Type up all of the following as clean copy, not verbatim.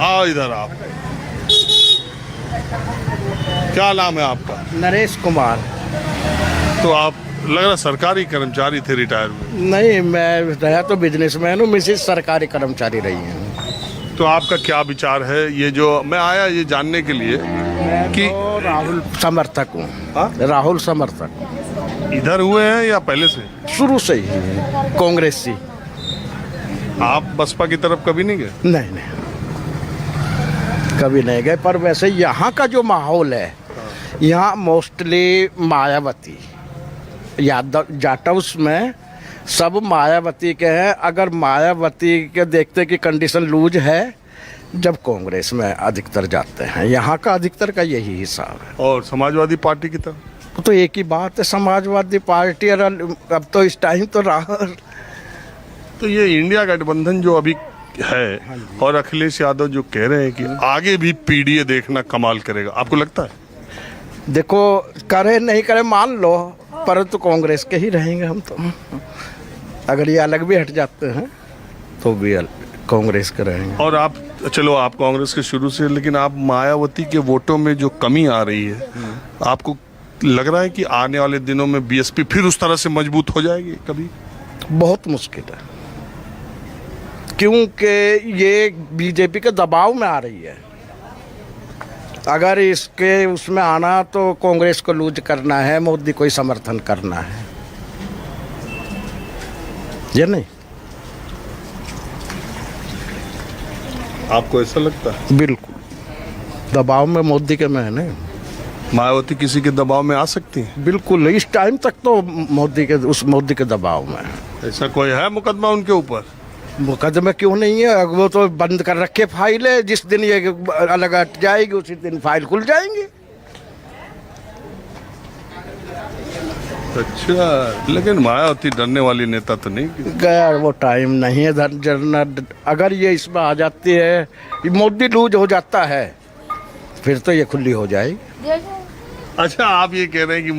आओ इधर आप। क्या नाम है आपका? नरेश कुमार। तो आप लग रहा सरकारी कर्मचारी थे रिटायर में। नहीं, मैं रहा तो बिजनेसमैन हूँ, मिसेज सरकारी कर्मचारी रही हैं। तो आपका क्या विचार है? ये जो मैं आया ये जानने के लिए कि तो राहुल समर्थक हूँ। हाँ? राहुल समर्थक इधर हुए हैं या पहले से? शुरू से ही कांग्रेसी। आप बसपा की तरफ कभी नहीं गए? नहीं नहीं, कभी नहीं गए। पर वैसे यहाँ का जो माहौल है, यहाँ मोस्टली मायावती यादव जाटव्स में सब मायावती के हैं। अगर मायावती के देखते कि कंडीशन लूज है, जब कांग्रेस में अधिकतर जाते हैं। यहाँ का अधिकतर का यही हिसाब है। और समाजवादी पार्टी की तरफ? तो एक ही बात है, समाजवादी पार्टी। और अब तो इस टाइम तो राहुल। तो ये इंडिया गठबंधन जो अभी है और अखिलेश यादव जो कह रहे हैं कि आगे भी पीडीए देखना कमाल करेगा, आपको लगता है? देखो, करे नहीं करे मान लो, परंतु कांग्रेस के ही रहेंगे हम तो। अगर ये अलग भी हट जाते हैं तो भी कांग्रेस के रहेंगे। और आप चलो, आप कांग्रेस के शुरू से, लेकिन आप मायावती के वोटों में जो कमी आ रही है, आपको लग रहा है कि आने वाले दिनों में बीएसपी फिर उस तरह से मजबूत हो जाएगी कभी? बहुत मुश्किल है, क्योंकि ये बीजेपी के दबाव में आ रही है। अगर इसके उसमें आना तो कांग्रेस को लूज करना है, मोदी को ही समर्थन करना है, ये नहीं? आपको ऐसा लगता है? बिल्कुल, दबाव में मोदी के में है नहीं। मायावती किसी के दबाव में आ सकती है? बिल्कुल, इस टाइम तक तो मोदी के दबाव में है। ऐसा कोई है मुकदमा उनके ऊपर? मुकदमे क्यों नहीं है? वो तो बंद कर रखे फाइल है। जिस दिन ये अलग हट जाएगी उसी दिन फाइल खुल जाएंगी। अच्छा, लेकिन मायावती डरने वाली नेता तो नहीं। यार वो टाइम नहीं है डरना। अगर ये इसमें आ जाती है, मोदी लूज हो जाता है, फिर तो ये खुली हो जाएगी। अच्छा, आप ये कह रहे हैं कि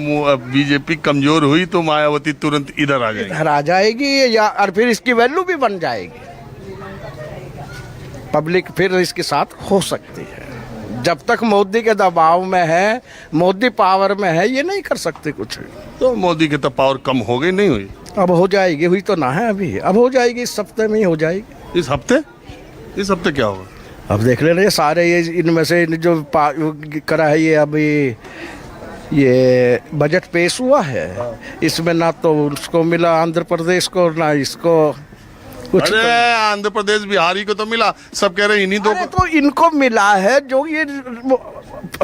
बीजेपी कमजोर हुई तो मायावती तुरंत इधर आ जाएगी? इधर आ जाएगी, या और फिर इसकी वैल्यू भी बन जाएगी। पब्लिक फिर इसके साथ हो सकती है। जब तक मोदी के दबाव में है, मोदी पावर में है, ये नहीं कर सकते कुछ। तो मोदी के तो पावर कम हो गई, नहीं हुई? अब हो जाएगी, हुई तो ना है अभी, अब हो जाएगी, इस हफ्ते में ही हो जाएगी। इस हफ्ते? इस हफ्ते क्या होगा? अब देख लेना, ये सारे ये इनमें से जो करा है, ये अभी ये बजट पेश हुआ है, इसमें ना तो उसको मिला आंध्र प्रदेश को, ना इसको कुछ। अरे आंध्र प्रदेश बिहारी को तो मिला, सब कह रहे हैं इन्हीं दो को। तो इनको मिला है, जो ये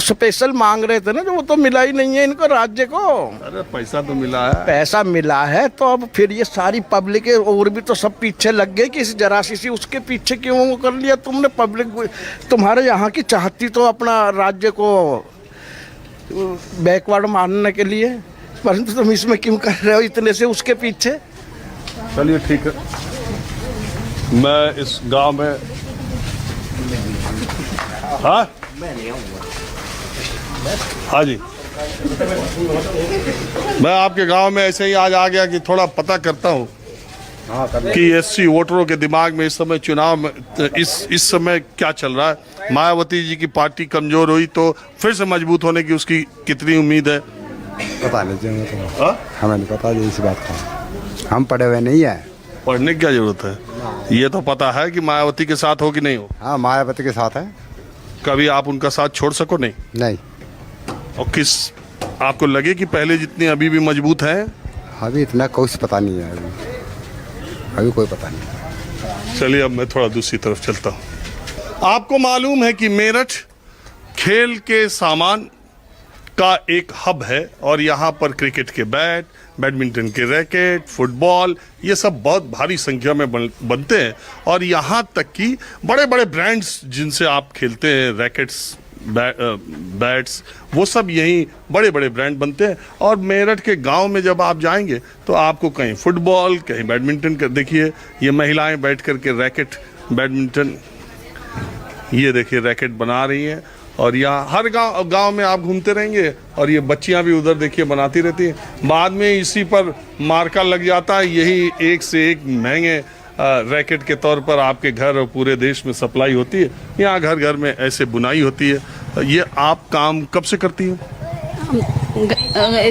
स्पेशल मांग रहे थे ना, जो वो तो मिला ही नहीं है इनको, राज्य को। अरे पैसा तो मिला है। पैसा मिला है, तो अब फिर ये सारी पब्लिक और भी तो सब पीछे लग गए कि इस जरा सी उसके पीछे क्यों कर लिया तुमने। पब्लिक तुम्हारे यहाँ की चाहती तो अपना राज्य को बैकवर्ड मानने के लिए, परंतु तुम इसमें क्यों कर रहे हो इतने से उसके पीछे? चलिए ठीक है, मैं इस गांव में हाँ जी, मैं आपके गांव में ऐसे ही आज आ गया कि थोड़ा पता करता हूँ कि एससी वोटरों के दिमाग में इस समय चुनाव में इस समय क्या चल रहा है। मायावती जी की पार्टी कमजोर हुई तो फिर से मजबूत होने की उसकी कितनी उम्मीद है? पता नहीं, तो हमें नहीं पता इस बात का, हम पढ़े हुए नहीं है। पढ़ने की क्या जरूरत है? ये तो पता है कि मायावती के साथ हो कि नहीं हो। हाँ, मायावती के साथ है। कभी आप उनका साथ छोड़ सको? नहीं। और किस आपको लगे कि पहले जितनी अभी भी मजबूत है? अभी इतना कुछ पता नहीं है, अभी कोई पता नहीं। चलिए अब मैं थोड़ा दूसरी तरफ चलता हूँ। आपको मालूम है कि मेरठ खेल के सामान का एक हब है और यहाँ पर क्रिकेट के बैट, बैडमिंटन के रैकेट, फुटबॉल, ये सब बहुत भारी संख्या में बनते हैं। और यहाँ तक कि बड़े बड़े ब्रांड्स जिनसे आप खेलते हैं, रैकेट्स, बैट्स, वो सब यहीं बड़े बड़े ब्रांड बनते हैं। और मेरठ के गांव में जब आप जाएंगे तो आपको कहीं फुटबॉल, कहीं बैडमिंटन का, देखिए ये महिलाएं बैठ कर के रैकेट, बैडमिंटन, ये देखिए रैकेट बना रही हैं। और यहाँ हर गांव में आप घूमते रहेंगे और ये बच्चियां भी उधर देखिए बनाती रहती हैं। बाद में इसी पर मार्का लग जाता है, यही एक से एक महंगे रैकेट के तौर पर आपके घर और पूरे देश में सप्लाई होती है। यहाँ घर घर में ऐसे बुनाई होती है। ये आप काम कब से करती हैं?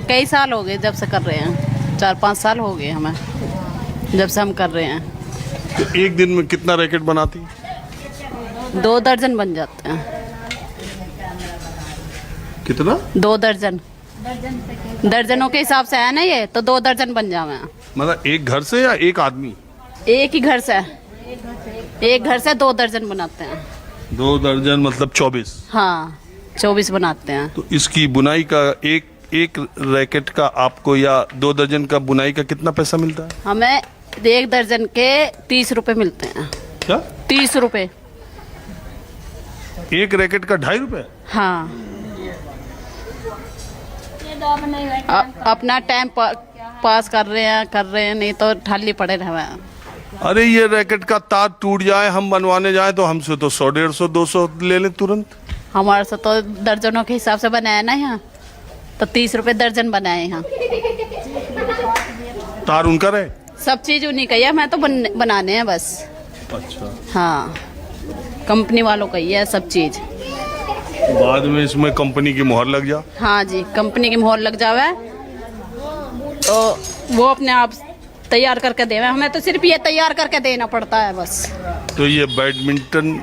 कई साल हो गए जब से कर रहे हैं, 4-5 साल हो गए हमें जब से हम कर रहे हैं। तो एक दिन में कितना रैकेट बनाती हैं? 2 दर्जन बन जाते हैं। कितना? 2 दर्जन, दर्जनों के हिसाब से है ना ये, तो 2 दर्जन बन जावे। मतलब एक घर से या एक आदमी? एक ही घर से, एक घर से 2 दर्जन बनाते हैं। 2 दर्जन मतलब 24। हाँ, 24 बनाते हैं। तो इसकी बुनाई का एक रैकेट का आपको या 2 दर्जन का बुनाई का कितना पैसा मिलता है? हमें 1 दर्जन के 30 रुपए मिलते हैं। क्या? 30 रुपए। एक रैकेट का 2.5 रुपए? हाँ। अपना टाइम पास कर रहे हैं, नहीं तो ठाली पड़े रहे हैं। अरे ये रैकेट का तार टूट जाए, हम बनवाने जाए तो हमसे तो 100, 150, 200 ले लें तुरंत। हमारे से तो दर्जनों के हिसाब से बनाया ना यहाँ, तो 30 रुपए दर्जन बनाए यहाँ। तार उनका रहे? सब चीज उन्हीं का ही है, मैं तो बनाने हैं बस। अच्छा। हाँ, कंपनी वालों का ही है सब चीज। बाद में इसमें कंपनी की मोहर लग जा? हाँ जी, कंपनी की मोहर लग जावे तो वो अपने आप तैयार करके देवे, हमें तो सिर्फ ये तैयार करके देना पड़ता है बस। तो ये बैडमिंटन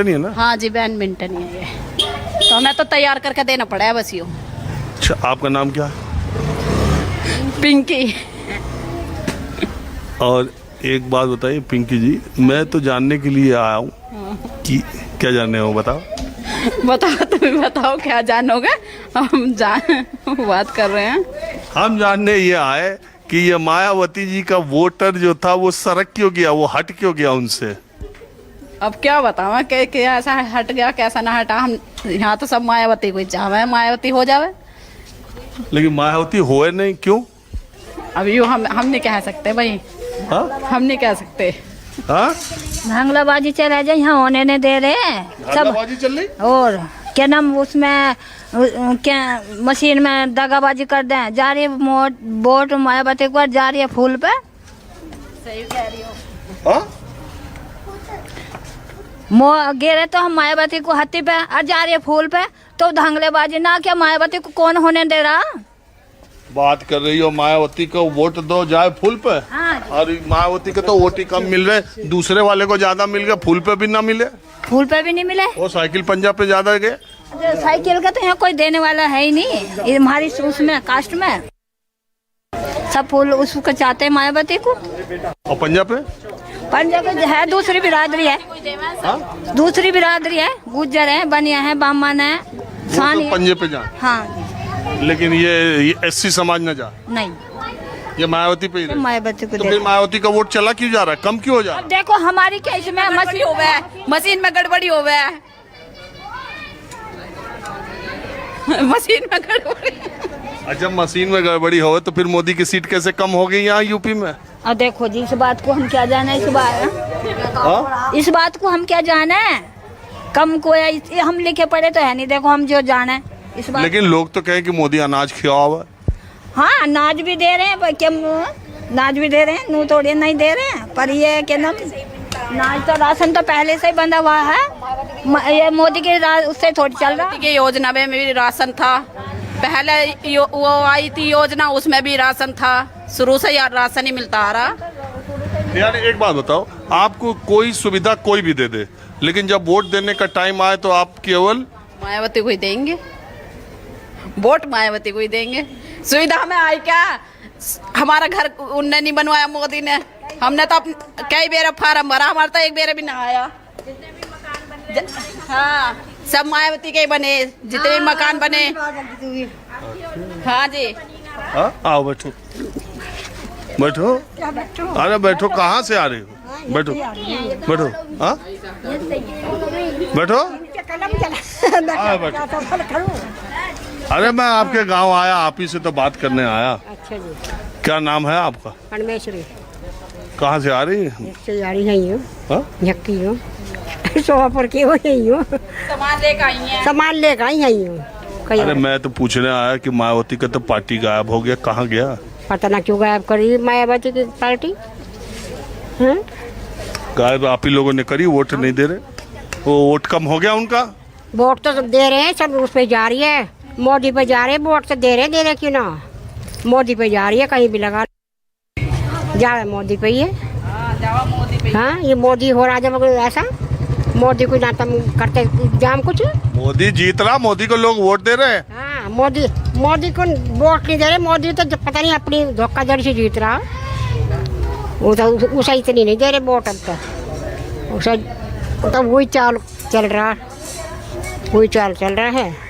ही है ना? हाँ जी, बैडमिंटन ही है ये, तो हमें तो तैयार करके देना पड़ा है बस। यो अच्छा, आपका नाम क्या है? पिंकी। और एक बात बताइए पिंकी जी, मैं तो जानने के लिए आया हूँ कि क्या जानने हो, बताओ। बताओ, तुम्हें बताओ क्या जानोगे, हम बात कर रहे हैं। हम जानने ये आए कि ये मायावती जी का वोटर जो था वो सरक क्यों गया, वो हट क्यों गया उनसे? अब क्या बतावा कि ऐसा हट गया कैसा ना हटा। हम यहाँ तो सब मायावती को चाहे, मायावती हो जावे, लेकिन मायावती होए नहीं, क्यों? अब यूँ हम नहीं कह सकते भाई। हाँ? हम नहीं कह सकते। हाँ? धांगलाबाजी चल रहा है, यहाँ होने नहीं दे रहे हैं सब। धांगलाबाजी चल रही? और क्या नाम उसमें क्या मशीन में दगाबाजी कर दें, जा रही है वोट मायावती को, जा रही है फूल पे। सही कह रही हो। हाँ? गिरे तो हम मायावती को हत्ती पे, और जा रही है फूल पे, तो धांगलेबाजी ना, क्या मायावती को कौन होने दे रहा? बात कर रही हो मायावती को वोट दो जाए फूल पे। हाँ। और मायावती के तो वोट ही कम मिल रहे, दूसरे वाले को ज्यादा मिल गए, फूल पे भी ना मिले। फूल पे भी नहीं मिले, वो साइकिल पंजाब पे ज्यादा गए। साइकिल का तो यहाँ कोई देने वाला है ही नहीं हमारी उसमें कास्ट में। सब फूल उसको चाहते हैं मायावती को। और पंजाब पे? पंजाब है दूसरी बिरादरी है। हाँ? दूसरी बिरादरी है, गुज्जर है, बनिया है, बामन है, वो तो पंजे पे जाए। हाँ, लेकिन ये SC समाज न जा, नहीं, ये मायावती पे ही रहे। मायावती को तो फिर मायावती का वोट चला क्यों जा रहा है, कम क्यों हो जा रहा अब देखो हमारी क्या इसमें मशीन हो गया, मशीन में गड़बड़ी हो गया, मशीन में गड़बड़ी। है? अच्छा, मशीन में गड़बड़ी हो तो फिर मोदी की सीट कैसे कम हो गई यहाँ यूपी में? अब देखो जी, इस बात को हम क्या जाने, इस बात को हम क्या जाने, कम को हम लिखे पड़े तो है नहीं, देखो हम जो जाने इस बात। लेकिन लोग तो कहें कि मोदी अनाज खिलाओ हुआ। हाँ, अनाज भी दे रहे हैं, क्या अनाज भी दे रहे हैं, नू थोड़ी नहीं दे रहे हैं, पर ये क्या नाम, अनाज तो राशन तो पहले से ही बंधा हुआ है, ये मोदी के उससे थोड़ी चल रहा है। योजना में भी राशन था, पहले वो आई थी योजना, उसमें भी राशन था, शुरू से यार राशन ही मिलता आ रहा। यार एक बात बताओ, आपको कोई सुविधा कोई भी दे दे, लेकिन जब वोट देने का टाइम आए तो आप केवल मायावती को ही देंगे वोट, मायावती को ही देंगे। सुविधा में आई क्या, हमारा घर उनने नहीं बनवाया मोदी ने, हमने तो कई बेर फार्म भरा, हमारा तो एक बेर भी ना आया। हाँ, सब मायावती के ही बने, जितने भी मकान बने। हाँ जी। हाँ? आओ बैठो बैठो। अरे बैठो, कहाँ से आ रही हो? बैठो बैठो। हाँ बैठो। हाँ बैठो। अरे मैं आपके गांव आया, आप ही से तो बात करने आया। अच्छा जी। क्या नाम है आपका? परमेश्वरी। कहाँ से आ रही है? से आ रही है हूँ, हाँ? झक्की हूँ, सोहापुर की हो ही हूँ, सामान लेकर आई हैं। सामान लेकर आई है हूँ। अरे मैं तो पूछने आया कि मायावती का तो पार्टी गायब हो गया, कहाँ गया? पता ना क्यों गायब करी मायावती की पार्टी। हाँ? गायब आप ही लोगों ने करी, वोट नहीं दे रहे, वो वोट कम हो गया उनका। वोट तो दे रहे हैं, सब उस पे जा रही है, मोदी पे जा रहे हैं, वोट तो दे रहे क्यों ना, मोदी पे जा रही है, कहीं भी लगा जा मोदी पे ही है। हाँ, ये मोदी हो रहा जब ऐसा, मोदी को ना तुम करते जाम कुछ। मोदी जीत रहा, मोदी को लोग वोट दे रहे हैं। हाँ, मोदी को वोट नहीं दे रहे, मोदी तो पता नहीं अपनी धोखाधड़ी से जीत रहा, वो तो उसे इतनी नहीं दे रहे वोट, अब तो उसे तो वही चाल चल रहा है।